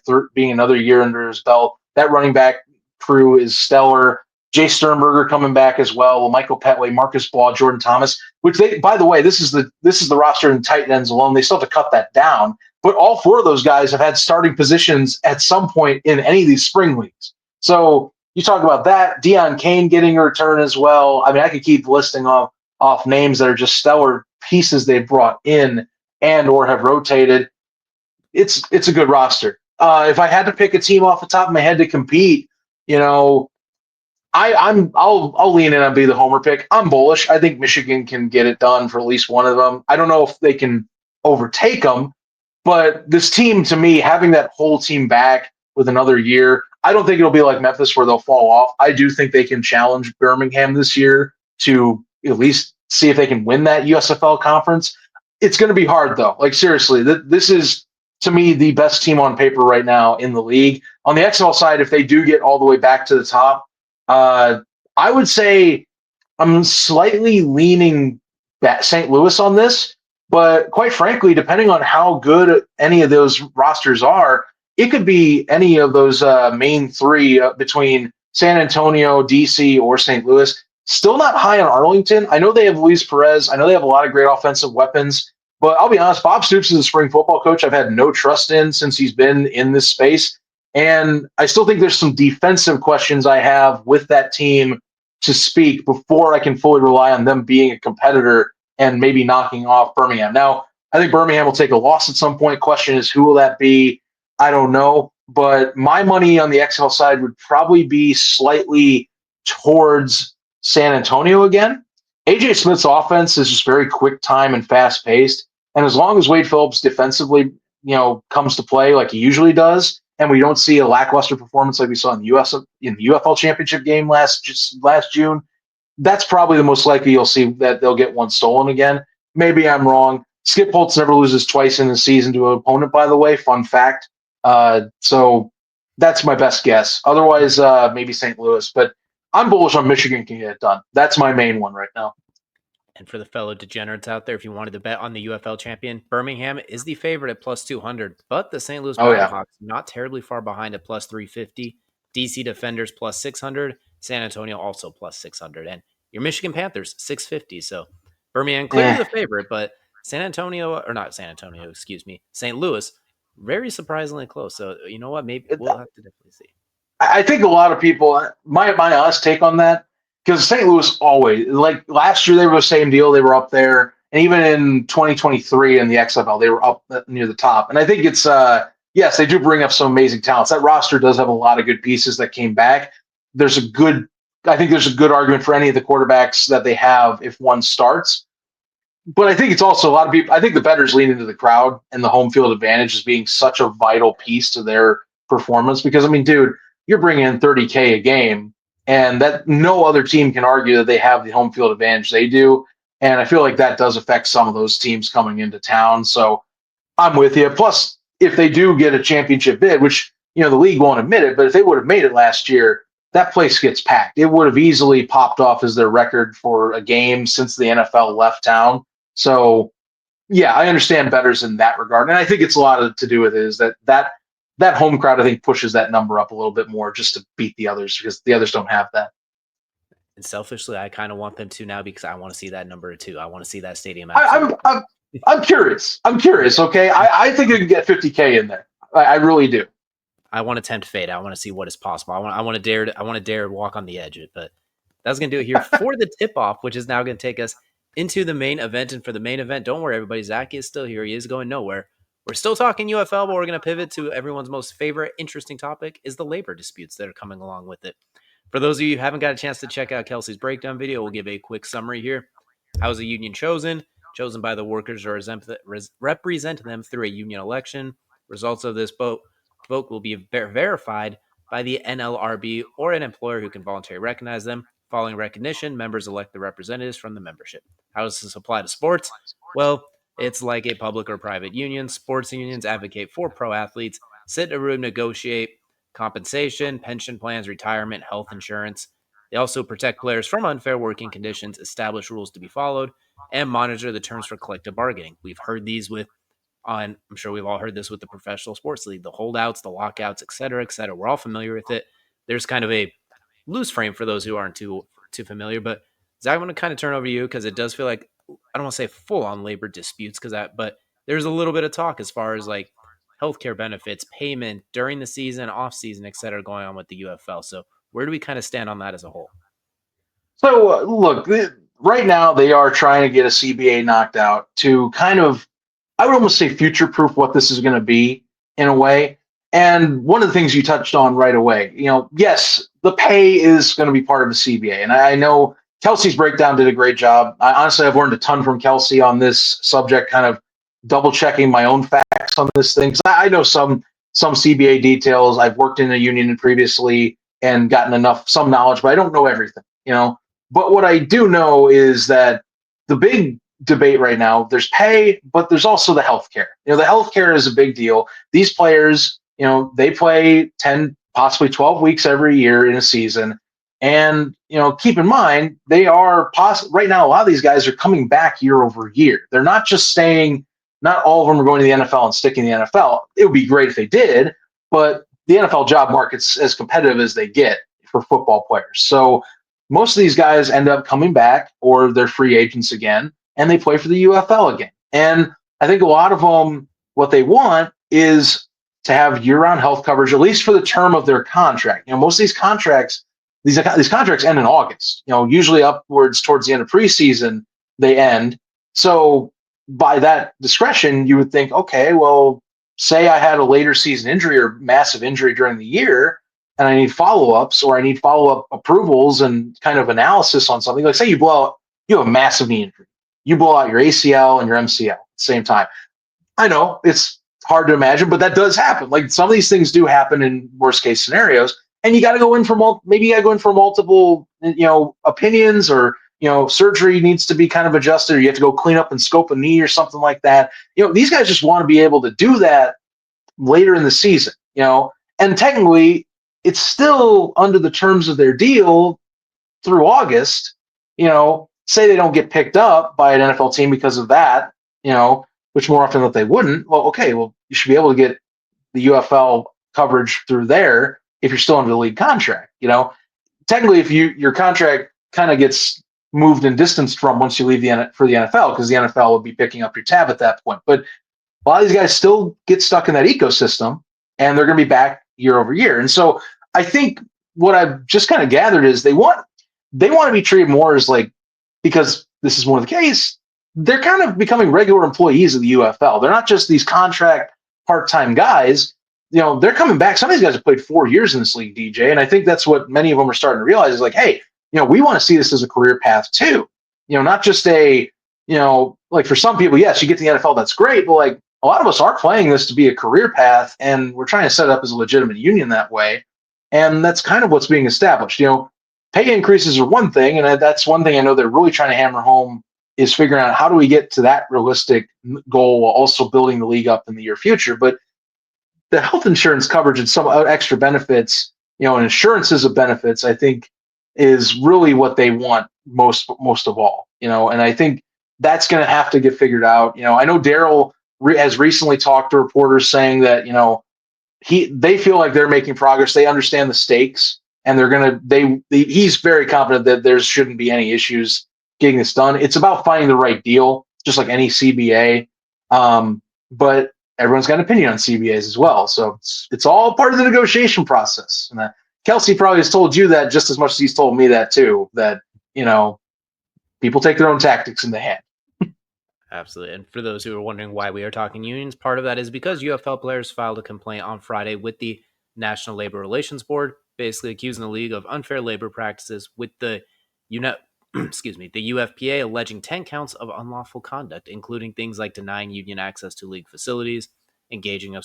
another year under his belt. That running back crew is stellar. Jay Sternberger coming back as well. Michael Petway, Marcus Ball, Jordan Thomas. Which they, by the way, this is the roster in tight ends alone. They still have to cut that down. But all 4 of those guys have had starting positions at some point in any of these spring leagues. So you talk about that. Deion Kane getting a return as well. I mean, I could keep listing off names that are just stellar pieces they've brought in and or have rotated. It's a good roster. If I had to pick a team off the top of my head to compete, I'll lean in and be the homer pick. I'm bullish. I think Michigan can get it done for at least one of them. I don't know if they can overtake them, but this team, to me, having that whole team back with another year, I don't think it'll be like Memphis where they'll fall off. I do think they can challenge Birmingham this year to at least see if they can win that USFL conference. It's going to be hard, though. Like, seriously, this is, to me, the best team on paper right now in the league. On the XFL side, if they do get all the way back to the top, I would say I'm slightly leaning back St. Louis on this, but quite frankly, depending on how good any of those rosters are, it could be any of those main 3 between San Antonio, DC, or St. Louis. Still not high on Arlington. I know they have Luis Perez. I know they have a lot of great offensive weapons, but I'll be honest, Bob Stoops is a spring football coach I've had no trust in since he's been in this space. And I still think there's some defensive questions I have with that team to speak before I can fully rely on them being a competitor and maybe knocking off Birmingham. Now, I think Birmingham will take a loss at some point. Question is, who will that be? I don't know. But my money on the XL side would probably be slightly towards San Antonio again. AJ Smith's offense is just very quick time and fast paced. And as long as Wade Phillips defensively comes to play like he usually does, and we don't see a lackluster performance like we saw in the UFL championship game last June, that's probably the most likely you'll see that they'll get one stolen again. Maybe I'm wrong. Skip Holtz never loses twice in the season to an opponent, by the way. Fun fact. So that's my best guess. Otherwise, maybe St. Louis. But I'm bullish on Michigan can get it done. That's my main one right now. And for the fellow degenerates out there, if you wanted to bet on the UFL champion, Birmingham is the favorite at plus 200, but the St. Louis Oh yeah. Battlehawks not terribly far behind at plus 350. DC Defenders plus 600. San Antonio also plus 600. And your Michigan Panthers, 650. So Birmingham clearly Eh. the favorite, but San Antonio, or not San Antonio, excuse me, St. Louis, very surprisingly close. So you know what? Maybe we'll have to definitely see. I think a lot of people, my honest take on that, because St. Louis always, like last year, they were the same deal. They were up there. And even in 2023 in the XFL, they were up near the top. And I think it's, yes, they do bring up some amazing talents. That roster does have a lot of good pieces that came back. I think there's a good argument for any of the quarterbacks that they have if one starts. But I think it's also a lot of people. I think the bettors lean into the crowd and the home field advantage as being such a vital piece to their performance. Because I mean, dude, you're bringing in 30K a game, and that no other team can argue that they have the home field advantage they do. And I feel like that does affect some of those teams coming into town. So I'm with you. Plus, if they do get a championship bid, which the league won't admit it, but if they would have made it last year, that place gets packed. It would have easily popped off as their record for a game since the NFL left town. So, yeah, I understand bettors in that regard, and I think it's a lot to do with it is that home crowd I think pushes that number up a little bit more just to beat the others because the others don't have that. And selfishly, I kind of want them to now because I want to see that number two. I want to see that stadium. I'm curious. I'm curious. Okay, I think you can get 50K in there. I really do. I want to tempt fate. I want to see what is possible. I want to dare walk on the edge. But that's going to do it here for the tip off, which is now going to take us into the main event. And for the main event, don't worry, everybody. Zach is still here. He is going nowhere. We're still talking UFL, but we're going to pivot to everyone's most favorite interesting topic is the labor disputes that are coming along with it. For those of you who haven't got a chance to check out Kelsey's breakdown video, we'll give a quick summary here. How was the union chosen? Chosen by the workers to represent them through a union election. Results of this vote will be verified by the NLRB or an employer who can voluntarily recognize them. Following recognition, members elect the representatives from the membership. How does this apply to sports? Well, it's like a public or private union. Sports unions advocate for pro athletes, sit in a room, negotiate compensation, pension plans, retirement, health insurance. They also protect players from unfair working conditions, establish rules to be followed, and monitor the terms for collective bargaining. We've heard these I'm sure we've all heard this with the professional sports league, the holdouts, the lockouts, et cetera, et cetera. We're all familiar with it. There's kind of a loose frame for those who aren't too familiar. But Zach, I'm going to kind of turn over to you because it does feel like, I don't want to say full on labor disputes but there's a little bit of talk as far as like healthcare benefits, payment during the season, off season, et cetera, going on with the UFL. So where do we kind of stand on that as a whole? So look, right now they are trying to get a CBA knocked out to kind of, I would almost say future-proof what this is going to be in a way. And one of the things you touched on right away, yes, the pay is going to be part of the CBA. And I know Kelsey's breakdown did a great job. Honestly, I've learned a ton from Kelsey on this subject, kind of double-checking my own facts on this thing. Because I know some CBA details. I've worked in a union previously and gotten some knowledge, but I don't know everything. But what I do know is that the big debate right now, there's pay, but there's also the healthcare. The healthcare is a big deal. These players, they play 10, possibly 12 weeks every year in a season. And, keep in mind, they are right now, a lot of these guys are coming back year over year. They're not just staying, not all of them are going to the NFL and sticking in the NFL. It would be great if they did, but the NFL job market's as competitive as they get for football players. So most of these guys end up coming back or they're free agents again and they play for the UFL again. And I think a lot of them, what they want is to have year-round health coverage, at least for the term of their contract. Most of these contracts end in August. Usually upwards towards the end of preseason, they end. So by that discretion, you would think, okay, well, say I had a later season injury or massive injury during the year, and I need follow-ups or I need follow-up approvals and kind of analysis on something. Like say you have a massive knee injury. You blow out your ACL and your MCL at the same time. I know it's hard to imagine, but that does happen. Like some of these things do happen in worst case scenarios, and you got to go in for maybe you got to go in for multiple, opinions, or surgery needs to be kind of adjusted, or you have to go clean up and scope a knee or something like that. These guys just want to be able to do that later in the season. And technically, it's still under the terms of their deal through August. Say they don't get picked up by an NFL team because of that. Which more often than they wouldn't. Well, okay, well, you should be able to get the UFL coverage through there if you're still under the league contract. Technically, if your contract kind of gets moved and distanced from once you leave for the NFL, because the NFL would be picking up your tab at that point. But a lot of these guys still get stuck in that ecosystem, and they're going to be back year over year. And so I think what I've just kind of gathered is they want to be treated more as like, because this is more the case, they're kind of becoming regular employees of the UFL. They're not just these contract part-time guys. They're coming back. Some of these guys have played 4 years in this league, DJ, and I think that's what many of them are starting to realize is like, hey, we want to see this as a career path too. Not just like for some people, yes, you get the NFL, that's great, but like a lot of us are playing this to be a career path, and we're trying to set it up as a legitimate union that way. And that's kind of what's being established. Pay increases are one thing, and that's one thing I know they're really trying to hammer home is figuring out how do we get to that realistic goal while also building the league up in the near future. But the health insurance coverage and some extra benefits, and insurances of benefits, I think is really what they want most of all, and I think that's going to have to get figured out. I know Daryl has recently talked to reporters saying that, they feel like they're making progress. They understand the stakes, and he's very confident that there shouldn't be any issues getting this done. It's about finding the right deal, just like any CBA. But everyone's got an opinion on CBAs as well. So it's all part of the negotiation process. And Kelsey probably has told you that just as much as he's told me that too, that, people take their own tactics in the hand. Absolutely. And for those who are wondering why we are talking unions, part of that is because UFL players filed a complaint on Friday with the National Labor Relations Board, basically accusing the league of unfair labor practices, with the the UFPA alleging 10 counts of unlawful conduct, including things like denying union access to league facilities, engaging in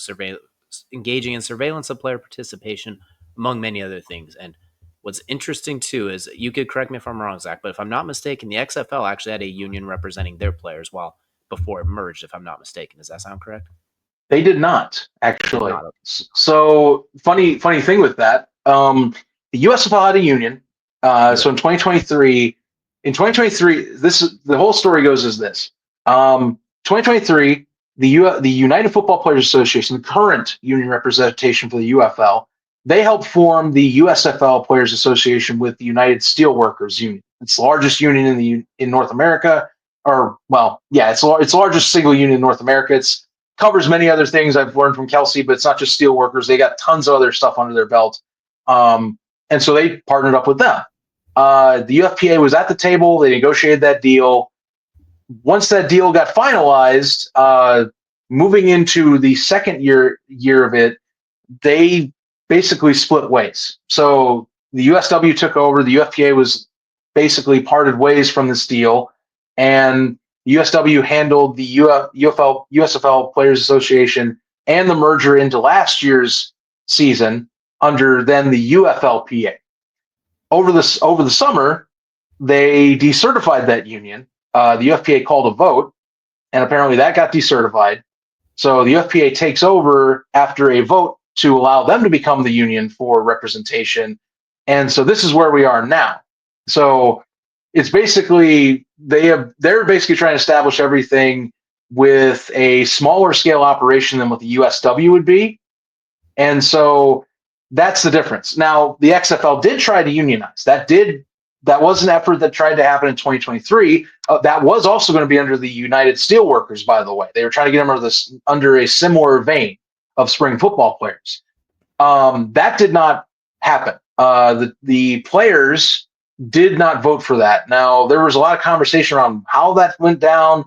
surveillance of player participation, among many other things. And what's interesting too is, you could correct me if I'm wrong, Zach, but if I'm not mistaken, the XFL actually had a union representing their players before it merged, if I'm not mistaken. Does that sound correct? They did not, actually. So funny thing with that, the USFL had a union. So in 2023, the whole story goes as this. 2023, the United Football Players Association, the current union representation for the UFL, they helped form the USFL Players Association with the United Steelworkers Union. It's the largest union in North America, it's the largest single union in North America. It's covers many other things I've learned from Kelsey, but it's not just steelworkers. They got tons of other stuff under their belt. And so they partnered up with them. The UFPA was at the table. They negotiated that deal. Once that deal got finalized, moving into the second year of it, they basically split ways. So the USW took over. The UFPA was basically parted ways from this deal, and USW handled the USFL Players Association and the merger into last year's season under then the UFLPA. Over the summer, they decertified that union. The UFPA called a vote, and apparently that got decertified. So the UFPA takes over after a vote to allow them to become the union for representation. And so this is where we are now. So it's basically they're basically trying to establish everything with a smaller scale operation than what the USW would be. And so that's the difference. Now, the XFL did try to unionize. That was an effort that tried to happen in 2023. That was also going to be under the United Steelworkers, by the way. They were trying to get them under a similar vein of spring football players. That did not happen. The players did not vote for that. Now, there was a lot of conversation around how that went down,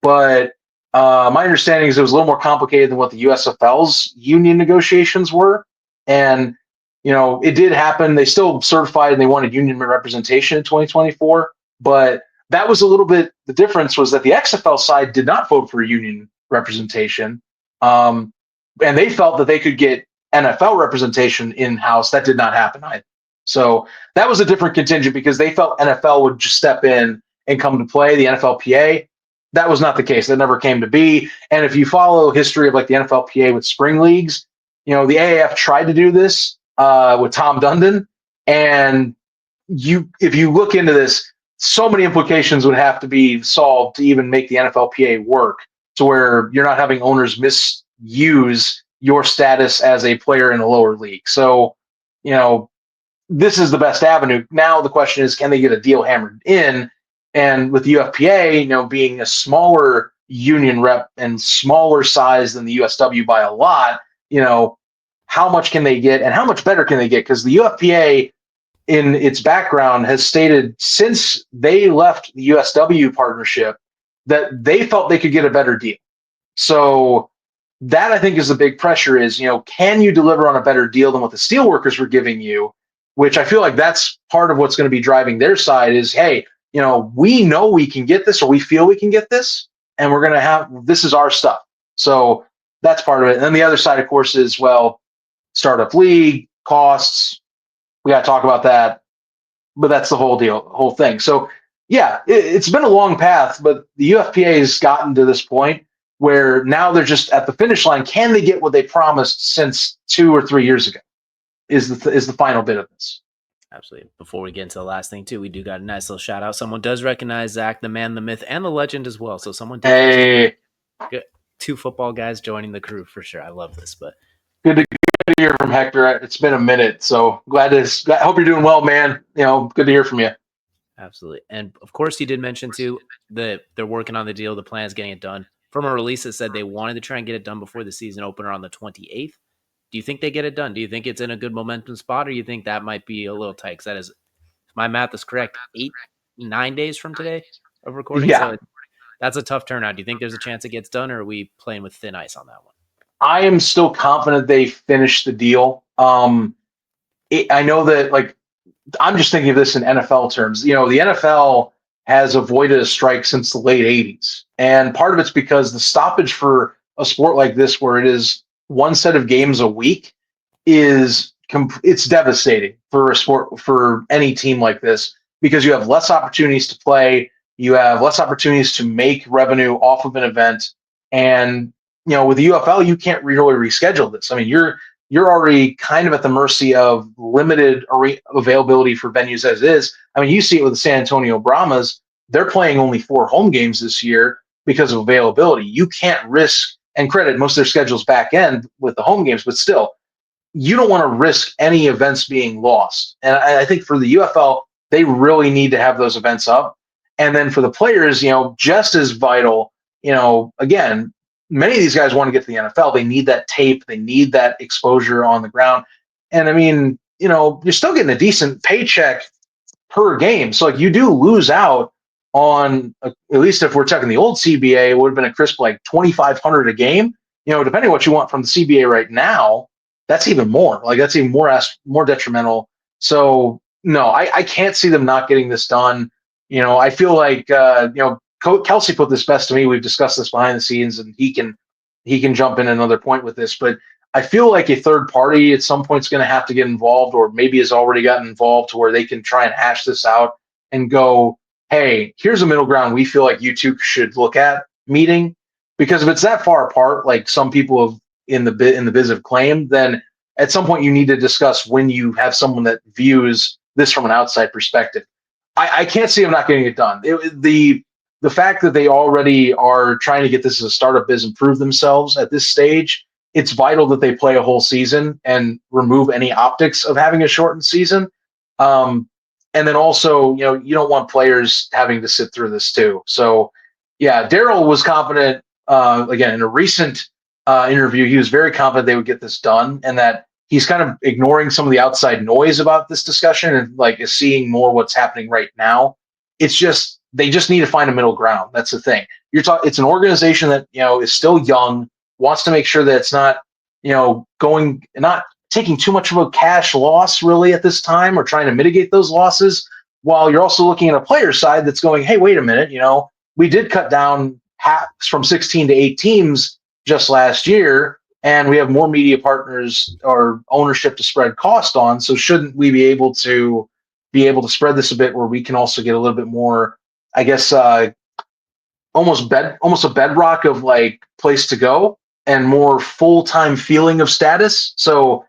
but my understanding is it was a little more complicated than what the USFL's union negotiations were. And, it did happen. They still certified and they wanted union representation in 2024. But that was a little bit, the difference was that the XFL side did not vote for union representation. And they felt that they could get NFL representation in house. That did not happen either. So that was a different contingent because they felt NFL would just step in and come to play, the NFLPA. That was not the case. That never came to be. And if you follow history of like the NFLPA with spring leagues, the AAF tried to do this with Tom Dundon, and if you look into this, so many implications would have to be solved to even make the NFLPA work to where you're not having owners misuse your status as a player in a lower league. So, this is the best avenue. Now the question is, can they get a deal hammered in? And with the UFPA, being a smaller union rep and smaller size than the USW by a lot, how much can they get and how much better can they get? Because the UFPA in its background has stated since they left the USW partnership that they felt they could get a better deal. So that I think is the big pressure is, can you deliver on a better deal than what the steelworkers were giving you? Which I feel like that's part of what's going to be driving their side is, hey, we know we can get this or we feel we can get this and we're going to have, this is our stuff. So that's part of it. And then the other side, of course, is, well, startup league, costs, we got to talk about that, but that's the whole deal, whole thing. So yeah, it's been a long path, but the UFPA has gotten to this point where now they're just at the finish line. Can they get what they promised since 2 or 3 years ago? Is the final bit of this. Absolutely. Before we get into the last thing too, we do got a nice little shout out. Someone does recognize Zach, the man, the myth, and the legend as well. So someone did. Hey. 2 football guys joining the crew for sure. I love this, but good to hear from Hector. It's been a minute, so glad hope you're doing well, man. Good to hear from you. Absolutely. And of course, you did mention too that they're working on the deal. The plan is getting it done. From a release that said they wanted to try and get it done before the season opener on the 28th. Do you think they get it done? Do you think it's in a good momentum spot, or do you think that might be a little tight? Because that is, if my math is correct, 9 days from today of recording. Yeah. So that's a tough turnout. Do you think there's a chance it gets done, or are we playing with thin ice on that one? I am still confident they finish the deal. I know that, I'm just thinking of this in NFL terms. The NFL has avoided a strike since the late 80s. And part of it's because the stoppage for a sport like this, where it is one set of games a week, it's devastating for a sport, for any team like this, because you have less opportunities to play. You have less opportunities to make revenue off of an event. And, with the UFL, you can't really reschedule this. I mean, you're already kind of at the mercy of limited availability for venues as is. I mean, you see it with the San Antonio Brahmas. They're playing only 4 home games this year because of availability. You can't risk, and credit, most of their schedule's back end with the home games, but still, you don't want to risk any events being lost. And I think for the UFL, they really need to have those events up. And then for the players, just as vital, again, many of these guys want to get to the NFL. They need that tape. They need that exposure on the ground. And I mean, you're still getting a decent paycheck per game. So you do lose out on, at least if we're checking the old CBA, it would have been a crisp like $2,500 a game. Depending on what you want from the CBA right now, that's even more. That's even more detrimental. So no, I can't see them not getting this done. I feel like Kelsey put this best to me. We've discussed this behind the scenes, and he can jump in another point with this. But I feel like a third party at some point is going to have to get involved, or maybe has already gotten involved, to where they can try and hash this out and go, hey, here's a middle ground we feel like you two should look at meeting. Because if it's that far apart, like some people have in the biz have claimed, then at some point you need to discuss when you have someone that views this from an outside perspective. I can't see them not getting it done. The fact that they already are trying to get this as a startup biz and prove themselves at this stage, it's vital that they play a whole season and remove any optics of having a shortened season. And then also, you don't want players having to sit through this too. So yeah, Daryl was confident, again, in a recent interview, he was very confident they would get this done, and that he's kind of ignoring some of the outside noise about this discussion and is seeing more what's happening right now. It's just, they just need to find a middle ground. That's the thing. It's an organization that, is still young, wants to make sure that it's not, not taking too much of a cash loss really at this time, or trying to mitigate those losses, while you're also looking at a player side that's going, hey, wait a minute, we did cut down from 16 to 8 teams just last year, and we have more media partners or ownership to spread cost on. So shouldn't we be able to spread this a bit where we can also get a little bit more, I guess, almost a bedrock of like place to go and more full time feeling of status. So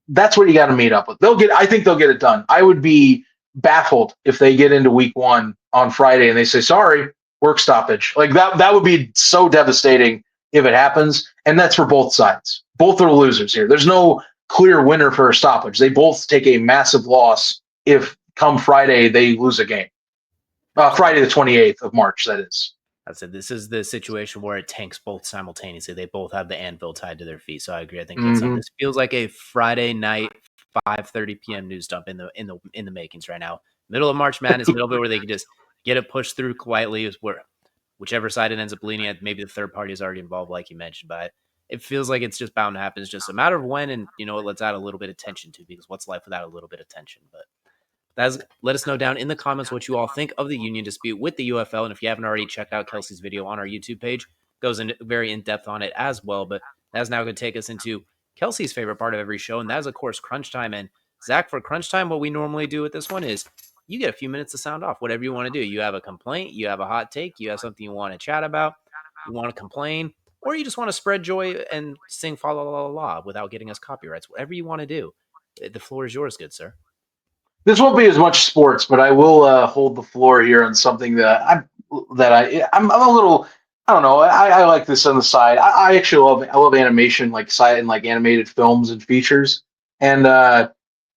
that's what you got to meet up with. I think they'll get it done. I would be baffled if they get into week one on Friday and they say, sorry, work stoppage. Like that would be so devastating if it happens. And that's for both sides. Both are losers here. There's no clear winner for a stoppage. They both take a massive loss if come Friday they lose a game. Friday the 28th of March, that is. I said this is the situation where it tanks both simultaneously. They both have the anvil tied to their feet. So I agree. I think that's something. Mm-hmm. This feels like a Friday night, 5:30 p.m. news dump in the makings right now. Middle of March Madness, middle of it, where they can just get it pushed through quietly. Is where whichever side it ends up leaning at. Maybe the third party is already involved, like you mentioned, but it feels like it's just bound to happen. It's just a matter of when, and let's add a little bit of tension to, because what's life without a little bit of tension? But let us know down in the comments what you all think of the union dispute with the UFL. And if you haven't already checked out Kelsey's video on our YouTube page, goes in very in depth on it as well. But that's now going to take us into Kelsey's favorite part of every show, and that is, of course, crunch time. And Zach, for crunch time, what we normally do with this one is you get a few minutes to sound off, whatever you want to do. You have a complaint, you have a hot take, you have something you want to chat about, you want to complain, or you just want to spread joy and sing fa la la la without getting us copyrights. Whatever you want to do, the floor is yours, good sir. This won't be as much sports, but I will hold the floor here on something I'm a little. I don't know. I like this on the side. I actually love animation, like side and like animated films and features. And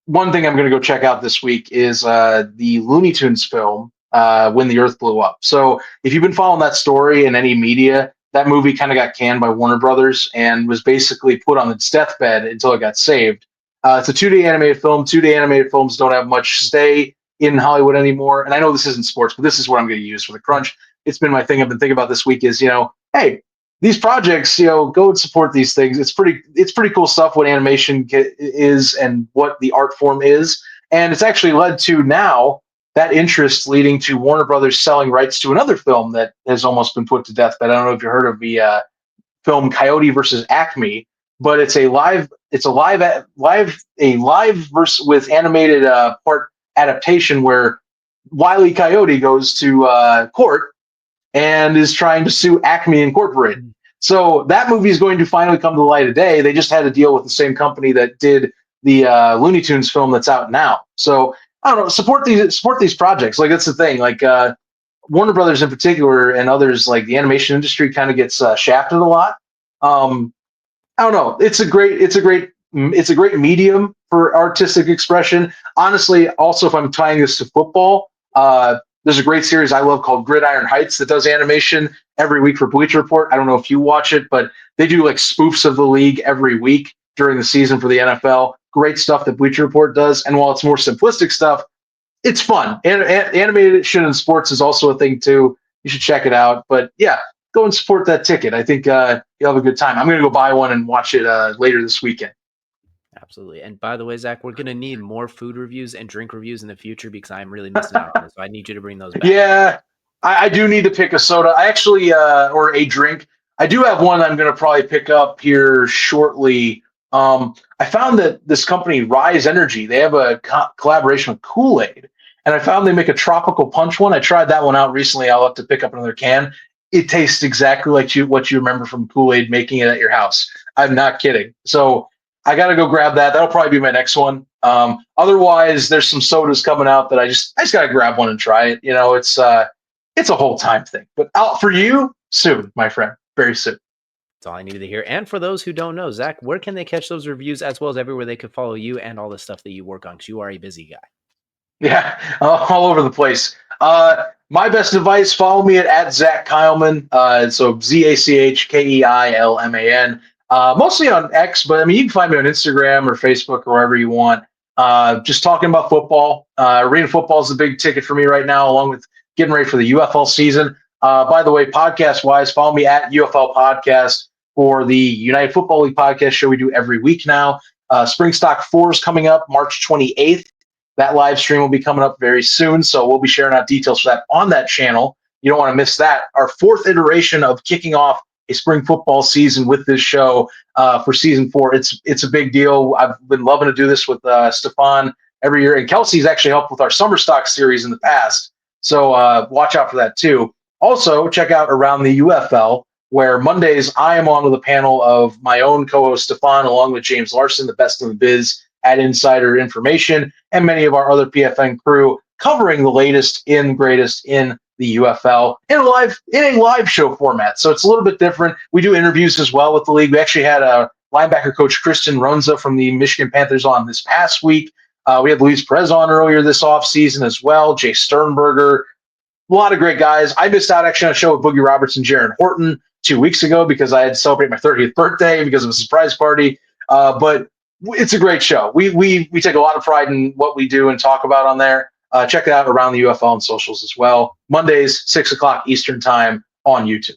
one thing I'm going to go check out this week is the Looney Tunes film, When the Earth Blew Up. So if you've been following that story in any media, that movie kind of got canned by Warner Brothers and was basically put on its deathbed until it got saved. It's a 2D animated film. 2D animated films don't have much stay in Hollywood anymore. And I know this isn't sports, but this is what I'm going to use for the crunch. It's been my thing I've been thinking about this week is, hey, these projects, go and support these things. It's pretty cool stuff what animation is and what the art form is. And it's actually led to now that interest leading to Warner Brothers selling rights to another film that has almost been put to death. But I don't know if you heard of the film Coyote versus Acme, but it's a live verse with animated part adaptation where Wile E. Coyote goes to court and is trying to sue Acme Incorporated. So that movie is going to finally come to the light of day. They just had to deal with the same company that did the Looney Tunes film that's out now. So I don't know. Support these projects. Like that's the thing. Like Warner Brothers in particular and others, like the animation industry, kind of gets shafted a lot. I don't know. It's a great medium for artistic expression. Honestly, also if I'm tying this to football, there's a great series I love called Gridiron Heights that does animation every week for Bleacher Report. I don't know if you watch it, but they do like spoofs of the league every week during the season for the NFL. Great stuff that Bleacher Report does. And while it's more simplistic stuff, it's fun. And animation in sports is also a thing too. You should check it out. But yeah, go and support that ticket. I think you'll have a good time. I'm going to go buy one and watch it later this weekend. Absolutely. And by the way, Zach, we're going to need more food reviews and drink reviews in the future because I'm really missing out on this. So I need you to bring those back. Yeah, I do need to pick a soda. I actually, or a drink. I do have one I'm going to probably pick up here shortly. I found that this company, Rise Energy, they have a collaboration with Kool-Aid. And I found they make a tropical punch one. I tried that one out recently. I'll have to pick up another can. It tastes exactly like what you remember from Kool-Aid making it at your house. I'm not kidding. So I got to go grab that. That'll probably be my next one. Otherwise, there's some sodas coming out that I just got to grab one and try it. It's a whole time thing. But out for you soon, my friend, very soon. That's all I needed to hear. And for those who don't know, Zach, where can they catch those reviews as well as everywhere they could follow you and all the stuff that you work on? Because you are a busy guy. Yeah, all over the place. My best advice: follow me at Zach Keilman. So ZachKeilman. Mostly on X, but I mean you can find me on Instagram or Facebook or wherever you want. Just talking about football. Arena football is the big ticket for me right now, along with getting ready for the UFL season. By the way, podcast wise, follow me at UFL Podcast for the United Football League podcast show we do every week now. Spring Stock 4 is coming up March 28th. That live stream will be coming up very soon, so we'll be sharing out details for that on that channel. You don't want to miss that. Our fourth iteration of kicking off a spring football season with this show for season 4. It's a big deal. I've been loving to do this with Stefan every year, and Kelsey's actually helped with our summer stock series in the past. So watch out for that too. Also, check out Around the UFL, where Mondays I am on with a panel of my own co-host Stefan, along with James Larson, the best in the biz at Insider Information, and many of our other PFN crew, covering the latest and greatest in the UFL in a live show format. So it's a little bit different. We do interviews as well with the league. We actually had a linebacker coach Kristen Runza from the Michigan Panthers on this past week. We had Luis Perez on earlier this offseason as well. Jay Sternberger, a lot of great guys. I missed out actually on a show with Boogie Roberts and Jaron Horton 2 weeks ago because I had to celebrate my 30th birthday because of a surprise party. But it's a great show. We take a lot of pride in what we do and talk about on there. Check it out Around the UFL on socials as well. Mondays, 6 o'clock Eastern time on YouTube.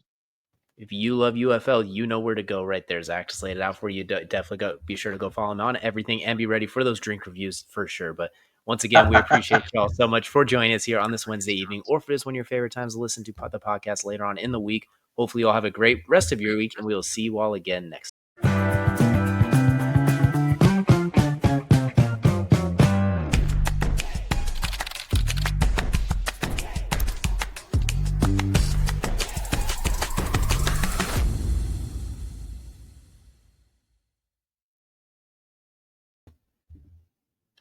If you love UFL, you know where to go right there. Zach just laid it out for you. Definitely be sure to go follow him on everything and be ready for those drink reviews for sure. But once again, we appreciate you all so much for joining us here on this Wednesday evening, or if it is one of your favorite times to listen to the podcast later on in the week. Hopefully, you'll have a great rest of your week, and we will see you all again next